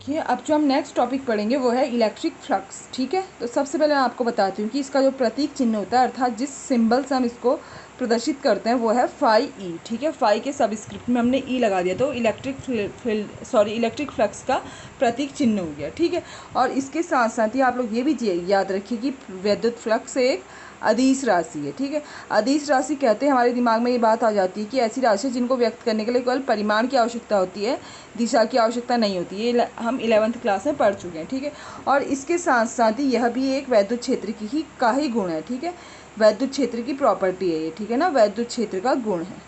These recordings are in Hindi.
देखिए, अब जो हम नेक्स्ट टॉपिक पढ़ेंगे वो है इलेक्ट्रिक फ्लक्स। ठीक है, तो सबसे पहले मैं आपको बताती हूँ कि इसका जो प्रतीक चिन्ह होता है, अर्थात जिस सिंबल से हम इसको प्रदर्शित करते हैं, वो है फाई ई। ठीक है, फाई के सबस्क्रिप्ट में हमने ई लगा दिया, तो इलेक्ट्रिक फ्लक्स का प्रतीक चिन्ह हो गया। ठीक है, और इसके साथ साथ ही आप लोग ये भी याद रखिए कि विद्युत फ्लक्स एक अदिश राशि है। ठीक है, अदिश राशि कहते हैं, हमारे दिमाग में ये बात आ जाती है कि ऐसी राशि जिनको व्यक्त करने के लिए केवल परिमाण की आवश्यकता होती है, दिशा की आवश्यकता नहीं होती। ये हम 11th क्लास में पढ़ चुके हैं। ठीक है, और इसके साथ साथ ही यह भी एक वैद्युत क्षेत्र का ही गुण है। ठीक है, वैद्युत क्षेत्र की प्रॉपर्टी है ये। ठीक है ना, वैद्युत क्षेत्र का गुण है।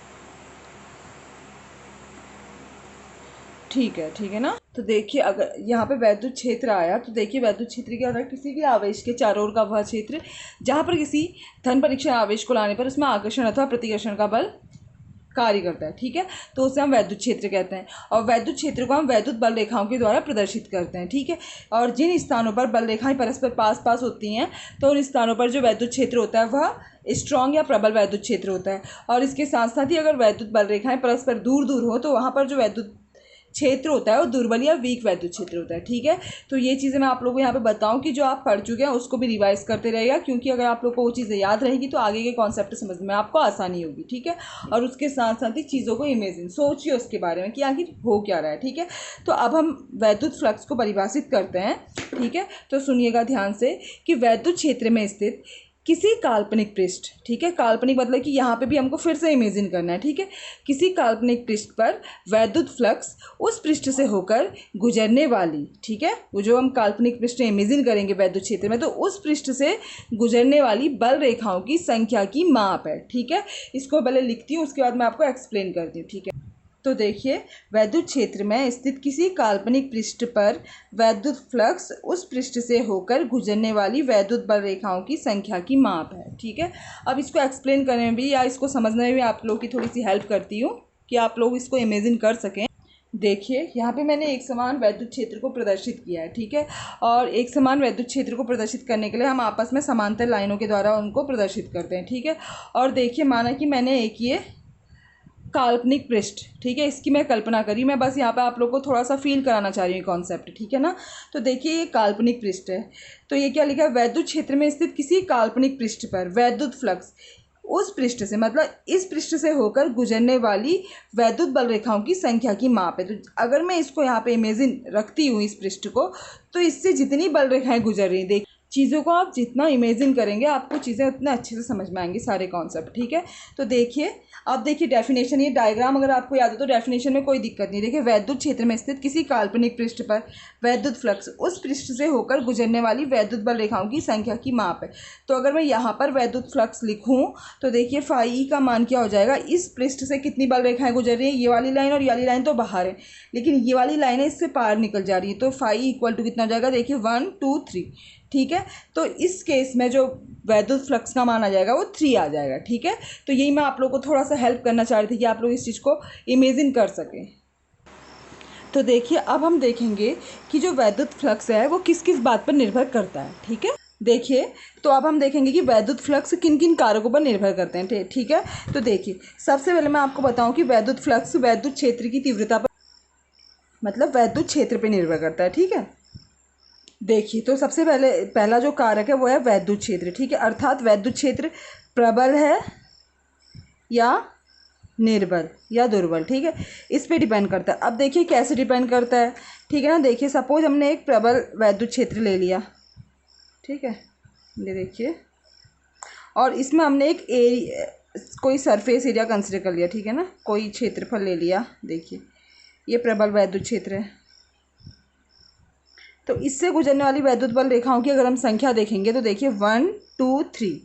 ठीक है ना। तो देखिए, अगर यहाँ पे वैद्युत क्षेत्र आया तो देखिए वैद्युत क्षेत्र क्या होता है, किसी भी आवेश के चारों ओर का वह क्षेत्र जहाँ पर किसी धन परीक्षण आवेश को लाने पर उसमें आकर्षण अथवा प्रतिकर्षण का बल कार्य करता है। ठीक है, तो उसे हम वैद्युत क्षेत्र कहते हैं, और वैद्युत क्षेत्र को हम वैद्युत बल रेखाओं के द्वारा प्रदर्शित करते हैं। ठीक है, और जिन स्थानों पर बल रेखाएं परस्पर पास पास होती हैं, तो उन स्थानों पर जो वैद्युत क्षेत्र होता है वह स्ट्रॉन्ग या प्रबल वैद्युत क्षेत्र होता है। और इसके साथ साथ ही अगर वैद्युत बल रेखाएं परस्पर दूर दूर हो, तो वहाँ पर जो वैद्युत क्षेत्र होता है वो दुर्बल या वीक वैद्युत क्षेत्र होता है। ठीक है, तो ये चीज़ें मैं आप लोगों को यहाँ पे बताऊँ कि जो आप पढ़ चुके हैं उसको भी रिवाइज करते रहेगा, क्योंकि अगर आप लोग को वो चीज़ें याद रहेगी तो आगे के कॉन्सेप्ट समझने में आपको आसानी होगी। ठीक है, और उसके साथ साथ ही चीज़ों को इमेजिन सोचिए उसके बारे में कि आखिर हो क्या रहा है। ठीक है, तो अब हम वैद्युत फ्लक्स को परिभाषित करते हैं। ठीक है, तो सुनिएगा ध्यान से कि वैद्युत क्षेत्र में स्थित किसी काल्पनिक पृष्ठ, ठीक है, काल्पनिक मतलब कि यहाँ पे भी हमको फिर से इमेजिन करना है। ठीक है, किसी काल्पनिक पृष्ठ पर वैद्युत फ्लक्स उस पृष्ठ से होकर गुजरने वाली, ठीक है, वो जो हम काल्पनिक पृष्ठ इमेजिन करेंगे वैद्युत क्षेत्र में, तो उस पृष्ठ से गुजरने वाली बल रेखाओं की संख्या की माप है। ठीक है, इसको पहले लिखती हूँ, उसके बाद मैं आपको एक्सप्लेन करती हूँ। ठीक है, तो देखिए, वैद्युत क्षेत्र में स्थित किसी काल्पनिक पृष्ठ पर वैद्युत फ्लक्स उस पृष्ठ से होकर गुजरने वाली वैद्युत बल रेखाओं की संख्या की माप है। ठीक है, अब इसको एक्सप्लेन करने में भी या इसको समझने में भी आप लोग की थोड़ी सी हेल्प करती हूँ कि आप लोग इसको इमेजिन कर सकें। देखिए, यहाँ पे मैंने एक समान वैद्युत क्षेत्र को प्रदर्शित किया है। ठीक है, और एक समान वैद्युत क्षेत्र को प्रदर्शित करने के लिए हम आपस में समांतर लाइनों के द्वारा उनको प्रदर्शित करते हैं। ठीक है, और देखिए, माना कि मैंने एक ये काल्पनिक पृष्ठ, ठीक है, इसकी मैं कल्पना करी, मैं बस यहाँ पे आप लोग को थोड़ा सा फील कराना चाह रही हूँ कॉन्सेप्ट। ठीक है ना, तो देखिए ये काल्पनिक पृष्ठ है, तो ये क्या लिखा है, वैद्युत क्षेत्र में स्थित किसी काल्पनिक पृष्ठ पर वैद्युत फ्लक्स उस पृष्ठ से, मतलब इस पृष्ठ से होकर गुजरने वाली वैद्युत बल रेखाओं की संख्या की माप है। तो अगर मैं इसको यहाँ पे इमेजिन रखती हूँ इस पृष्ठ को, तो इससे जितनी बल रेखाएं गुजर रही, देख चीज़ों को आप जितना इमेजिन करेंगे आपको चीज़ें उतना अच्छे से समझ में आएंगी, सारे कॉन्सेप्ट। ठीक है, तो देखिए, अब देखिए डेफिनेशन, ये डायग्राम अगर आपको याद हो तो डेफिनेशन में कोई दिक्कत नहीं। देखिए, वैद्युत क्षेत्र में स्थित किसी काल्पनिक पृष्ठ पर वैद्युत फ्लक्स उस पृष्ठ से होकर गुजरने वाली वैद्युत बल रेखाओं की संख्या की माप है। तो अगर मैं यहाँ पर वैद्युत फ्लक्स लिखूँ तो देखिए फाई ई का मान क्या हो जाएगा, इस पृष्ठ से कितनी बल रेखाएं गुजर रही हैं, ये वाली लाइन और ये वाली लाइन तो बाहर है, लेकिन ये वाली लाइन है इससे पार निकल जा रही है, तो फाई ई इक्वल टू कितना हो जाएगा, देखिए 1 2 3। ठीक है, तो इस केस में जो वैद्युत फ्लक्स का मान आ जाएगा वो 3 आ जाएगा। ठीक है, तो यही मैं आप लोगों को थोड़ा सा हेल्प करना चाह रही थी कि आप लोग इस चीज़ को इमेजिन कर सकें। तो देखिए, अब हम देखेंगे कि जो वैद्युत फ्लक्स है वो किस किस बात पर निर्भर करता है। ठीक है, देखिए, तो अब हम देखेंगे कि वैद्युत फ्लक्स किन किन कारकों पर निर्भर करते हैं। ठीक है, तो देखिए, सबसे पहले मैं आपको बताऊं कि वैद्युत फ्लक्स वैद्युत क्षेत्र की तीव्रता पर, मतलब वैद्युत क्षेत्र पर निर्भर करता है। ठीक है, देखिए, तो सबसे पहला जो कारक है वो है वैद्युत क्षेत्र। ठीक है, अर्थात वैद्युत क्षेत्र प्रबल है या निर्बल या दुर्बल। ठीक है, इस पे डिपेंड करता है। अब देखिए कैसे डिपेंड करता है। ठीक है ना, देखिए सपोज हमने एक प्रबल वैद्युत क्षेत्र ले लिया, ठीक है, ये देखिए, और इसमें हमने एक कोई सरफेस एरिया कंसिडर कर लिया। ठीक है ना, कोई क्षेत्रफल ले लिया, देखिए ये प्रबल वैद्युत क्षेत्र है। तो इससे गुजरने वाली वैद्युत बल रेखाओं की अगर हम संख्या देखेंगे तो देखिए 1 2 3।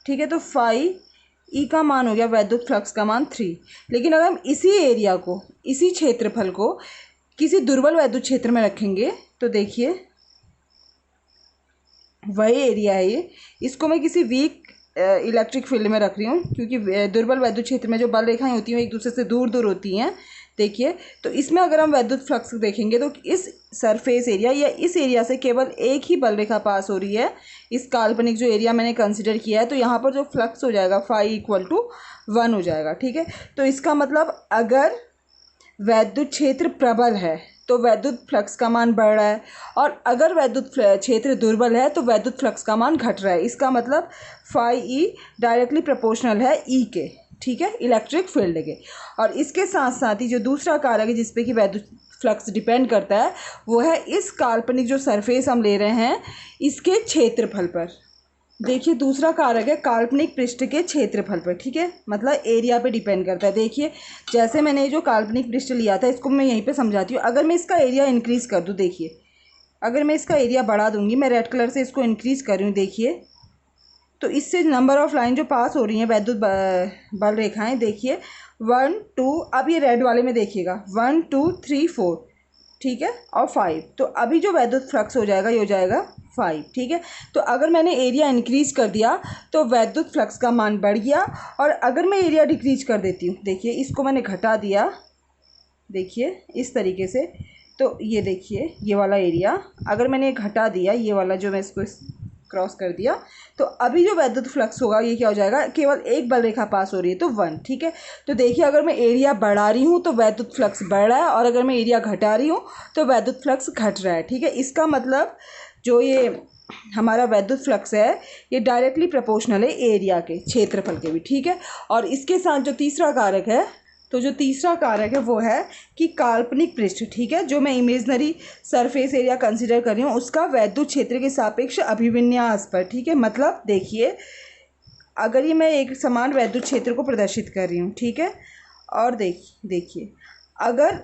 ठीक है, तो फाई ई का मान हो गया वैद्युत फ्लक्स का मान 3। लेकिन अगर हम इसी एरिया को, इसी क्षेत्रफल को किसी दुर्बल वैद्युत क्षेत्र में रखेंगे तो देखिए वही एरिया है ये, इसको मैं किसी वीक इलेक्ट्रिक फील्ड में रख रही हूँ, क्योंकि दुर्बल वैद्युत क्षेत्र में जो बल रेखाएं होती हैं एक दूसरे से दूर दूर होती हैं। देखिए, तो इसमें अगर हम वैद्युत फ्लक्स देखेंगे तो इस सरफेस एरिया या इस एरिया से केवल एक ही बल रेखा पास हो रही है, इस काल्पनिक जो एरिया मैंने कंसिडर किया है, तो यहाँ पर जो फ्लक्स हो जाएगा फाई इक्वल टू 1 हो जाएगा। ठीक है, तो इसका मतलब अगर वैद्युत क्षेत्र प्रबल है तो वैद्युत फ्लक्स का मान बढ़ रहा है, और अगर वैद्युत क्षेत्र दुर्बल है तो वैद्युत फ्लक्स का मान घट रहा है। इसका मतलब फाई ई डायरेक्टली प्रोपोर्शनल है ई के, ठीक है, इलेक्ट्रिक फील्ड के। और इसके साथ साथ ही जो दूसरा कारक है जिस पे कि वैद्युत फ्लक्स डिपेंड करता है वो है इस काल्पनिक जो सरफेस हम ले रहे हैं इसके क्षेत्रफल पर। देखिए दूसरा कारक है काल्पनिक पृष्ठ के क्षेत्रफल पर, ठीक है, मतलब एरिया पे डिपेंड करता है। देखिए जैसे मैंने जो काल्पनिक पृष्ठ लिया था इसको मैं यहीं पे समझाती हूँ। अगर मैं इसका एरिया इंक्रीज़ कर दूँ, देखिए अगर मैं इसका एरिया बढ़ा दूँगी, मैं रेड कलर से इसको इंक्रीज़ कर रही हूँ, देखिए तो इससे नंबर ऑफ़ लाइन जो पास हो रही हैं वैद्युत बल रेखाएं, देखिए 1 2, अब ये रेड वाले में देखिएगा 1 2 3 4, ठीक है, और 5। तो अभी जो वैद्युत फ्लक्स हो जाएगा ये हो जाएगा 5, ठीक है। तो अगर मैंने एरिया इंक्रीज़ कर दिया तो वैद्युत फ्लक्स का मान बढ़ गया, और अगर मैं एरिया डिक्रीज कर देती हूँ, देखिए इसको मैंने घटा दिया, देखिए इस तरीके से, तो ये देखिए ये वाला एरिया अगर मैंने घटा दिया, ये वाला जो मैं इसको क्रॉस कर दिया, तो अभी जो वैद्युत फ्लक्स होगा ये क्या हो जाएगा, केवल एक बल रेखा पास हो रही है तो 1, ठीक है। तो देखिए अगर मैं एरिया बढ़ा रही हूँ तो वैद्युत फ्लक्स बढ़ रहा है, और अगर मैं एरिया घटा रही हूँ तो वैद्युत फ्लक्स घट रहा है, ठीक है। इसका मतलब जो ये हमारा वैद्युत फ्लक्स है ये डायरेक्टली प्रोपोर्शनल है एरिया के, क्षेत्रफल के भी, ठीक है। और इसके साथ जो तीसरा कारक है, तो जो तीसरा कारक है वो है कि काल्पनिक पृष्ठ, ठीक है, जो मैं इमेजनरी सरफेस एरिया कंसीडर कर रही हूँ उसका वैद्युत क्षेत्र के सापेक्ष अभिविन्यास पर, ठीक है। मतलब देखिए अगर ये मैं एक समान वैद्युत क्षेत्र को प्रदर्शित कर रही हूँ, ठीक है, और देखिए अगर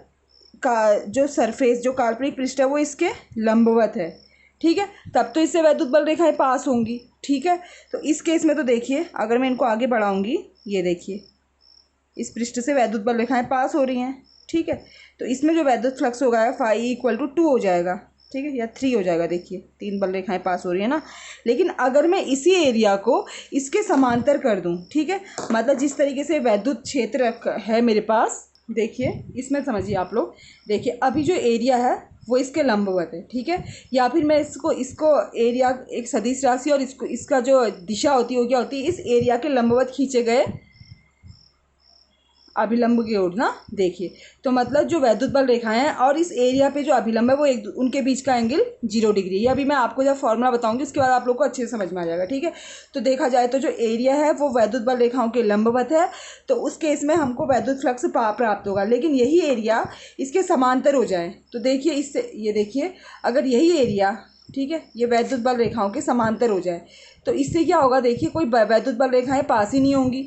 का जो सरफेस जो काल्पनिक पृष्ठ है वो इसके लंबवत है, ठीक है, तब तो इससे वैद्युत बल रेखाएं पास होंगी, ठीक है। तो इस केस में तो देखिए अगर मैं इनको आगे बढ़ाऊँगी, ये देखिए इस पृष्ठ से वैद्युत बल रेखाएं पास हो रही हैं, ठीक है। तो इसमें जो वैद्युत फ्लक्स होगा फाई इक्वल टू 2 हो जाएगा, ठीक है, या 3 हो जाएगा, देखिए 3 बल रेखाएं पास हो रही है ना। लेकिन अगर मैं इसी एरिया को इसके समांतर कर दूं, ठीक है, मतलब जिस तरीके से वैद्युत क्षेत्र है मेरे पास, देखिए इसमें समझिए आप लोग, देखिए अभी जो एरिया है वो इसके लंबवत है, ठीक है, या फिर मैं इसको एरिया एक सदिश राशि और इसका जो दिशा होती है वो क्या होती है, इस एरिया के लंबवत खींचे गए अभिलंब की ओर ना, देखिए तो मतलब जो वैद्युत बल रेखाएं हैं और इस एरिया पे जो अभिलंब है वो उनके बीच का एंगल 0 डिग्री है। अभी मैं आपको जब फॉर्मूला बताऊंगी उसके बाद आप लोग को अच्छे से समझ में आ जाएगा, ठीक है। तो देखा जाए तो जो एरिया है वो वैद्युत बल रेखाओं के लंबवत है, तो उस केस में हमको वैद्युत फ्लक्स प्राप्त होगा। लेकिन यही एरिया इसके समांतर हो जाए तो देखिए इससे, ये देखिए अगर यही एरिया, ठीक है, ये वैद्युत बल रेखाओं के समांतर हो जाए तो इससे क्या होगा, देखिए कोई वैद्युत बल रेखाएं पास ही नहीं होंगी,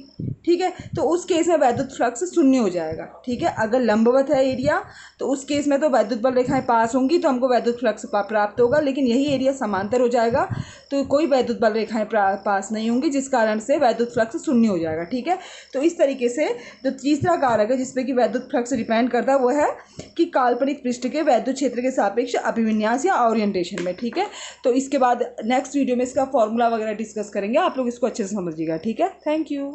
ठीक है। तो उस केस में वैद्युत फ्लक्स शून्य हो जाएगा, ठीक है। अगर लंबवत है एरिया तो उस केस में तो वैद्युत बल रेखाएं पास होंगी तो हमको वैद्युत फ्लक्स प्राप्त होगा। लेकिन यही एरिया समांतर हो जाएगा तो कोई वैद्युत बल रेखाएं पास नहीं होंगी, जिस कारण से वैद्युत फ्लक्स शून्य हो जाएगा, ठीक है। तो इस तरीके से जो तीसरा कारक है जिसपे कि वैद्युत फ्लक्स डिपेंड करता है वो है कि काल्पनिक पृष्ठ के वैद्युत क्षेत्र के सापेक्ष अभिविन्यास या ओरिएंटेशन में, ठीक है। तो इसके बाद नेक्स्ट वीडियो में इसका फॉर्मूला वगैरह डिस्कस करेंगे, आप लोग इसको अच्छे से समझिएगा, ठीक है। Thank you.